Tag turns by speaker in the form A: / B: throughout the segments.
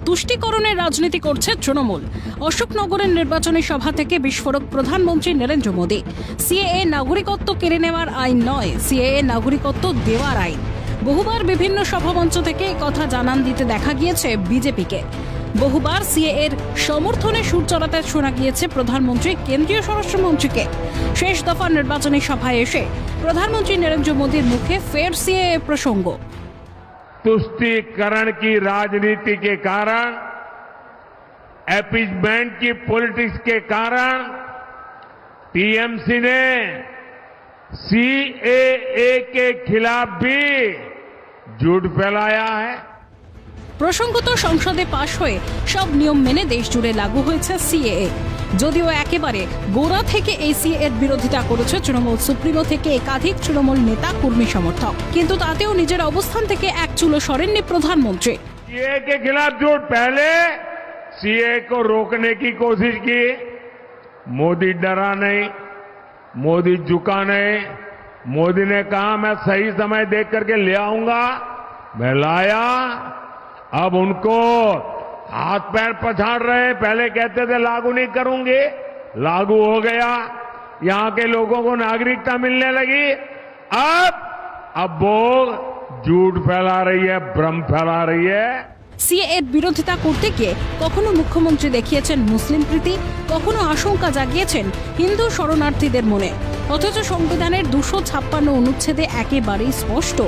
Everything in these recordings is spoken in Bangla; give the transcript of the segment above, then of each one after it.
A: তুষ্টিকরণের রাজনীতি করছে তৃণমূল। অশোকনগরের নির্বাচনী সভা থেকে বিস্ফোরক প্রধানমন্ত্রী নরেন্দ্র মোদী। সিএএ নাগরিকত্ব কেড়ে নেওয়ার আইন নয়, সিএএ নাগরিকত্ব দেওয়ার আইন। বহুবার বিভিন্ন সভামঞ্চ থেকে কথা জানান দিতে দেখা গিয়েছে বিজেপিকে। বহুবার সিএএর সমর্থনে সুর চড়াতে শোনা গিয়েছে প্রধানমন্ত্রী কেন্দ্রীয় স্বরাষ্ট্রমন্ত্রীকে। শেষ দফার নির্বাচনী সভায় এসে প্রধানমন্ত্রী নরেন্দ্র মোদীর মুখে ফের সিএএ প্রসঙ্গ।
B: तुष्टीकरण की राजनीति के कारण, अपीजमेंट की पॉलिटिक्स के कारण टीएमसी ने सीएए के खिलाफ भी झूठ फैलाया है।
A: প্রসঙ্গত সংসদে পাশ হয়ে সব নিয়ম মেনে দেশ জুড়ে লাগু হয়েছে সিএএ। যদিও একেবারে গোড়া থেকে এই সিএএর বিরোধিতা করেছে তৃণমূল সুপ্রিমো থেকে একাধিক তৃণমূল নেতা কর্মী সমর্থক, কিন্তু তাতেও নিজের অবস্থান থেকে এক চুলো সরেননি প্রধানমন্ত্রী।
B: सीएए के खिलाफ झूठ, पहले सीएए को रोकने की कोशिश की, मोदी डरा नहीं, मोदी झुका नहीं। मोदी ने कहा मैं सही समय देख करके ले आऊंगा, मैं लाया। अब उनको हाथ पैर पछाड़ रहे हैं। पहले कहते थे लागू नहीं करूंगे, लागू हो गया, यहां के लोगों को नागरिकता मिलने लगी। अब वो झूठ फैला रही है, भ्रम फैला रही है।
A: সিএএর বিরোধিতা করতে গিয়ে কখনো মুখ্যমন্ত্রী দেখিয়েছেন মুসলিম প্রীতি, কখনো আশঙ্কা জাগিয়েছেন হিন্দু শরণার্থীদের মনে। অথচ সংবিধানের 256 অনুচ্ছেদে একেবারেই স্পষ্ট,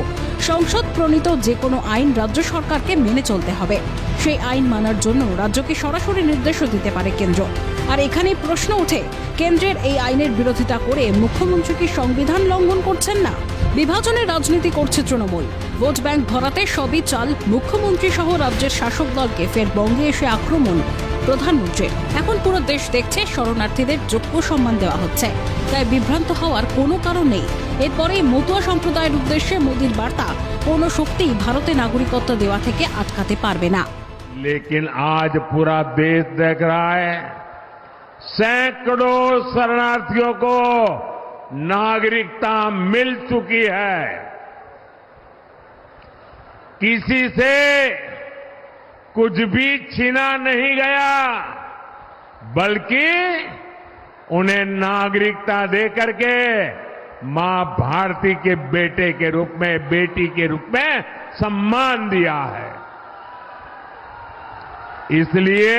A: সংসদ প্রণীত যে কোনো আইন রাজ্য সরকারকে মেনে চলতে হবে। সেই আইন মানার জন্য রাজ্যকে সরাসরি নির্দেশও দিতে পারে কেন্দ্র। আর এখানেই প্রশ্ন ওঠে, কেন্দ্রের এই আইনের বিরোধিতা করে মুখ্যমন্ত্রী কি সংবিধান লঙ্ঘন করছেন না? বিভাজনের রাজনীতি করছে তৃণমূল। ভোট ব্যাংক ভরাতে সবই চাল মুখ্যমন্ত্রী সহ রাজ্যের শাসক দলকে ফের বঙ্গে এসে আক্রমণ প্রধানমন্ত্রীর। এখন পুরো দেশ দেখছে শরণার্থীদের যোগ্য সম্মান দেওয়া হচ্ছে, তাই বিভ্রান্ত হওয়ার কোনো কারণ নেই। এরপরেই মতুয়া সম্প্রদায়ের উদ্দেশ্যে মোদীর বার্তা, কোনো শক্তি ভারতে নাগরিকত্ব দেওয়া থেকে আটকাতে পারবে না।
B: लेकिन आज पूरा देश देख रहा है, सैकड़ों शरणार्थियों को नागरिकता मिल चुकी है। किसी से कुछ भी छीना नहीं गया, बल्कि उन्हें नागरिकता देकर के मां भारती के बेटे के रूप में, बेटी के रूप में सम्मान दिया है। इसलिए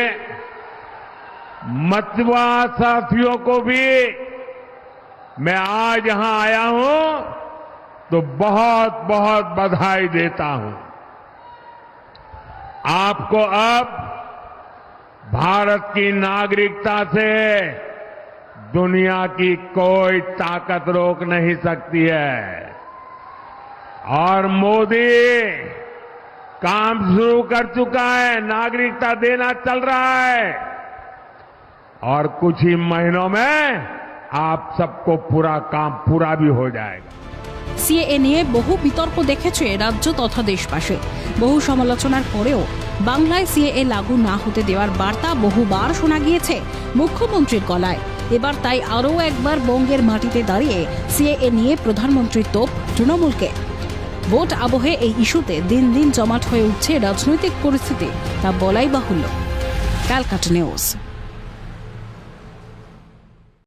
B: मतवा साथियों को भी मैं आज यहां आया हूं तो बहुत बहुत बधाई देता हूं। आपको अब भारत की नागरिकता से दुनिया की कोई ताकत रोक नहीं सकती है। और मोदी काम शुरू कर चुका है, नागरिकता देना चल रहा है, और कुछ ही महीनों में आप सबको पूरा काम पूरा भी हो जाएगा।
A: সিএএ নিয়ে বহু বিতর্ক দেখেছে রাজ্য তথা দেশবাসী। বহু সমালোচনার পরেও বাংলায় সিএএ লাগু না হতে দেওয়ার বার্তা বহুবার শোনা গিয়েছে মুখ্যমন্ত্রীর গলায়। এবার তাই আরও একবার বঙ্গের মাটিতে দাঁড়িয়ে সিএএ নিয়ে প্রধানমন্ত্রীর তোপ তৃণমূলকে। ভোট আবহে এই ইস্যুতে দিন দিন জমাট হয়ে উঠছে রাজনৈতিক পরিস্থিতি, তা বলাই বাহুল্য। ক্যালকাটা নিউজ।